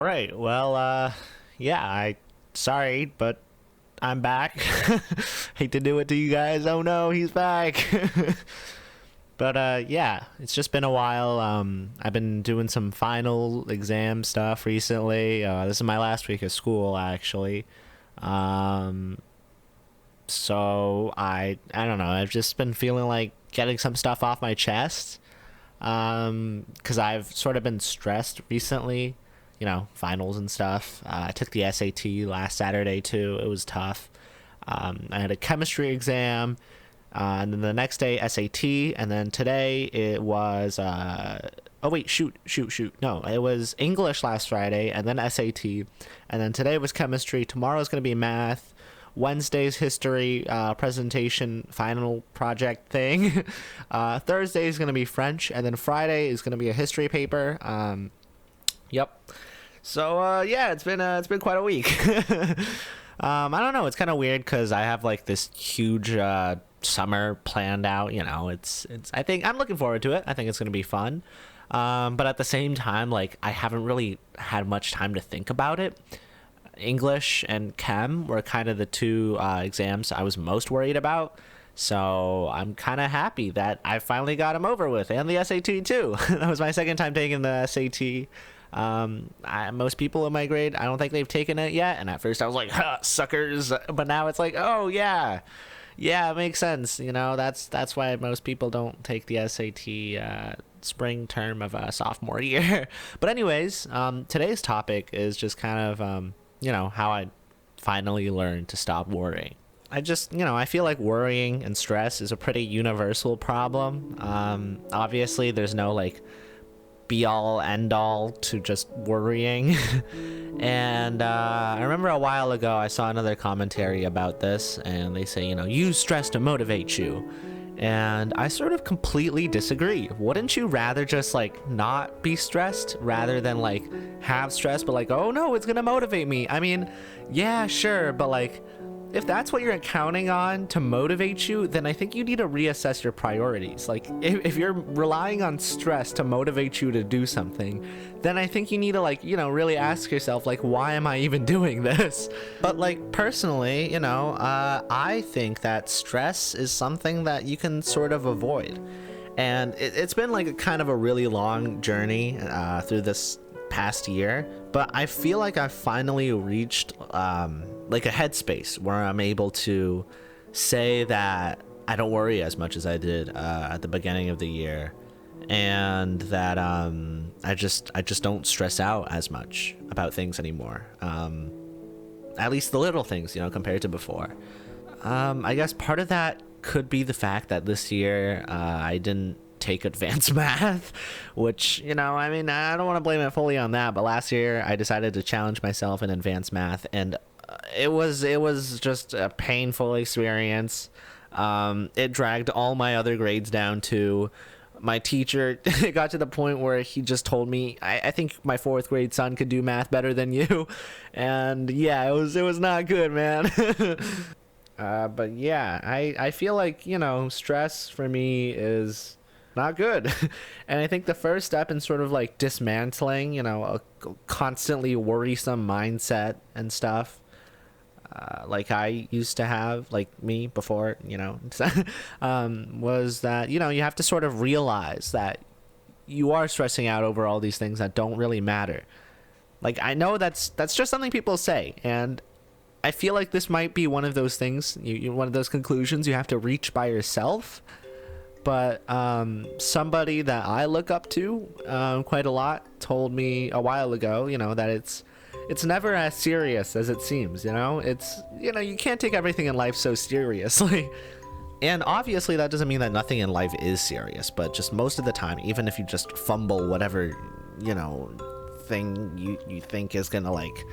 Right. Well, yeah, sorry, but I'm back. Hate to do it to you guys. Oh no, he's back. But yeah, it's just been a while. I've been doing some final exam stuff recently. This is my last week of school actually. Um, so I don't know. I've just been feeling like getting some stuff off my chest. Because I've sort of been stressed recently, finals and stuff. I took the SAT last Saturday too. It was tough. I had a chemistry exam, and then the next day SAT, and then today it was. Oh wait, shoot. No, it was English last Friday, and then SAT, and then today was chemistry. Tomorrow's gonna be math. Wednesday's history presentation final project thing. Thursday is going to be French, and then Friday is going to be a history paper. Yep. So yeah, it's been quite a week. I don't know. It's kind of weird because I have like this huge summer planned out. It's. I think I'm looking forward to it. I think it's going to be fun. But at the same time, like I haven't really had much time to think about it. English and Chem were kind of the two exams I was most worried about. So I'm kind of happy that I finally got them over with, and the SAT too. That was my second time taking the SAT. Most people in my grade, I don't think they've taken it yet. And at first I was like, huh, suckers. But now it's like, oh yeah, it makes sense. That's why most people don't take the SAT spring term of sophomore year. But anyways, today's topic is just kind of how I finally learned to stop worrying. I feel like worrying and stress is a pretty universal problem. Obviously, there's no like be all end all to just worrying. And I remember a while ago I saw another commentary about this, and they say, use stress to motivate you. And I sort of completely disagree. Wouldn't you rather just like not be stressed rather than like have stress, but like, oh no, it's gonna motivate me? I mean, yeah, sure, but like if that's what you're counting on to motivate you, then I think you need to reassess your priorities. Like if you're relying on stress to motivate you to do something, then I think you need to like, really ask yourself like, why am I even doing this? But like personally, I think that stress is something that you can sort of avoid. And it's been like a kind of a really long journey through this past year, but I feel like I've finally reached like a headspace where I'm able to say that I don't worry as much as I did at the beginning of the year, and that I just don't stress out as much about things anymore. At least the little things, compared to before. I guess part of that could be the fact that this year I didn't take advanced math, which I don't want to blame it fully on that, but last year I decided to challenge myself in advanced math, and it was just a painful experience. It dragged all my other grades down too. My teacher, it got to the point where he just told me, I think my fourth grade son could do math better than you. And yeah, it was not good, man. But yeah, I feel like, stress for me is not good. And I think the first step in sort of like dismantling, a constantly worrisome mindset and stuff, like I used to have, like me before, was that, you have to sort of realize that you are stressing out over all these things that don't really matter. Like, I know that's just something people say, and I feel like this might be one of those things, one of those conclusions you have to reach by yourself. But somebody that I look up to quite a lot told me a while ago, that it's never as serious as it seems. It's you can't take everything in life so seriously. And obviously that doesn't mean that nothing in life is serious, but just most of the time, even if you just fumble whatever thing you think is gonna like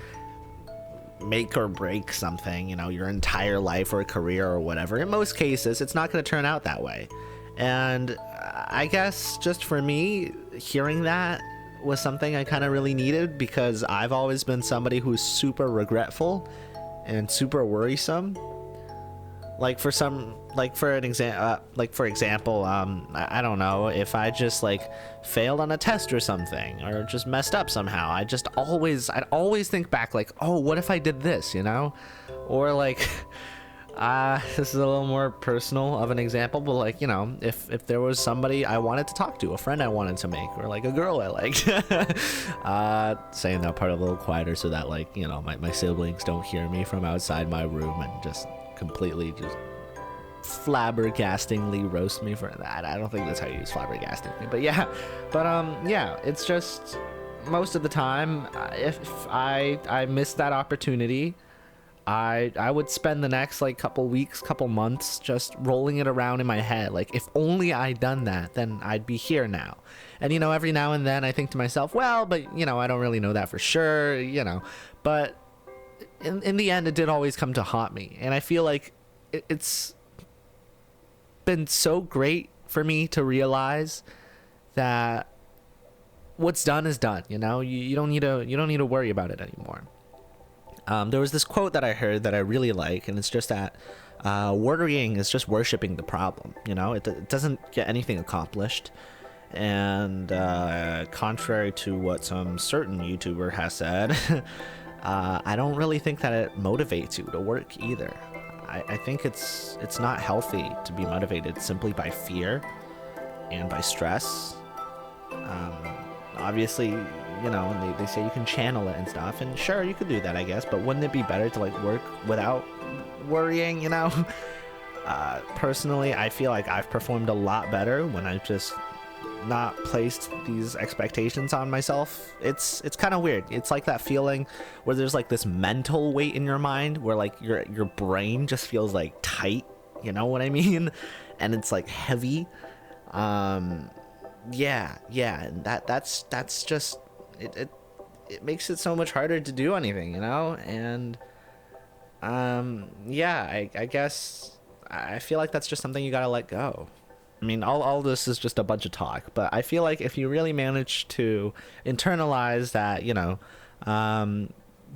make or break something, your entire life or career or whatever, in most cases it's not going to turn out that way. And I guess just for me, hearing that was something I kind of really needed, because I've always been somebody who's super regretful and super worrisome. Like for example, I don't know, if I just like failed on a test or something, or just messed up somehow, I'd always think back like, oh, what if I did this, you know? Or like, this is a little more personal of an example, but like, you know, if there was somebody I wanted to talk to, a friend I wanted to make, or like a girl I liked, saying that part a little quieter so that, like, you know, my siblings don't hear me from outside my room and just completely just flabbergastingly roast me for that. I don't think that's how you use flabbergastingly, but yeah. But yeah, it's just most of the time, if I missed that opportunity, I would spend the next like couple weeks, couple months just rolling it around in my head, like, if only I'd done that, then I'd be here now. And you know, every now and then I think to myself, well, but you know, I don't really know that for sure, you know. But in the end, it did always come to haunt me, and I feel like it's been so great for me to realize that what's done is done. You know, you don't need to worry about it anymore. There was this quote that I heard that I really like, and it's just that worrying is just worshiping the problem. You know, it doesn't get anything accomplished. And contrary to what some certain YouTuber has said, I don't really think that it motivates you to work either. I think it's not healthy to be motivated simply by fear and by stress. Obviously, you know, and they say you can channel it and stuff, and sure, you could do that, I guess, but wouldn't it be better to like work without worrying, you know? Personally, I feel like I've performed a lot better when I've just not placed these expectations on myself. It's kind of weird. It's like that feeling where there's like this mental weight in your mind where like your brain just feels like tight, you know what I mean? And it's like heavy. Yeah, and that's just it makes it so much harder to do anything, you know? And yeah, I guess I feel like that's just something you gotta let go. I mean, all this is just a bunch of talk, but I feel like if you really manage to internalize that, you know,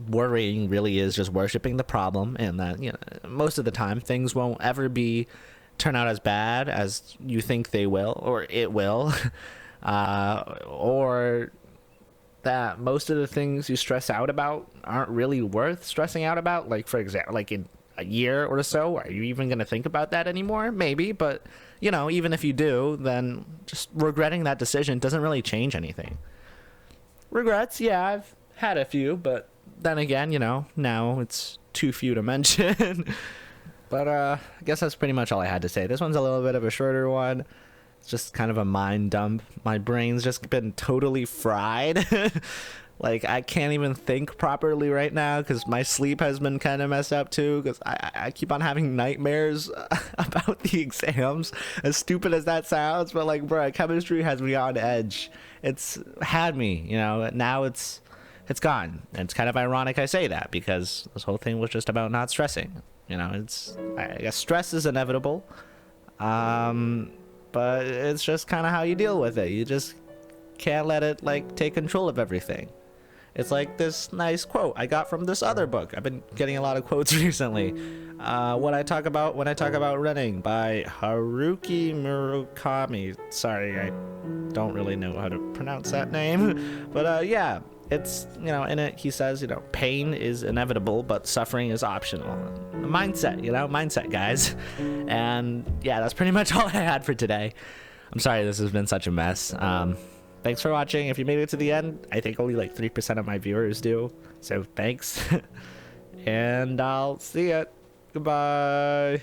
worrying really is just worshiping the problem, and that, you know, most of the time things won't ever turn out as bad as you think they will, or it will, or that most of the things you stress out about aren't really worth stressing out about. Like, for example, like in a year or so, are you even going to think about that anymore? Maybe, but you know, even if you do, then just regretting that decision doesn't really change anything. Regrets, yeah, I've had a few, but then again, you know, now it's too few to mention. But I guess that's pretty much all I had to say. This one's a little bit of a shorter one. It's just kind of a mind dump. My brain's just been totally fried. Like, I can't even think properly right now because my sleep has been kind of messed up too, because I keep on having nightmares about the exams, as stupid as that sounds. But like, bro, chemistry has me on edge. It's had me, you know. Now it's gone, and it's kind of ironic I say that, because this whole thing was just about not stressing. You know, I guess stress is inevitable, but it's just kind of how you deal with it. You just can't let it like take control of everything. It's like this nice quote I got from this other book. I've been getting a lot of quotes recently. When I talk about running, by Haruki Murakami. Sorry, I don't really know how to pronounce that name, but yeah, it's, you know, in it he says, you know, pain is inevitable, but suffering is optional. Mindset, you know, mindset, guys. And yeah, that's pretty much all I had for today. I'm sorry this has been such a mess. Thanks for watching. If you made it to the end, I think only like 3% of my viewers do. So thanks. And I'll see ya. Goodbye.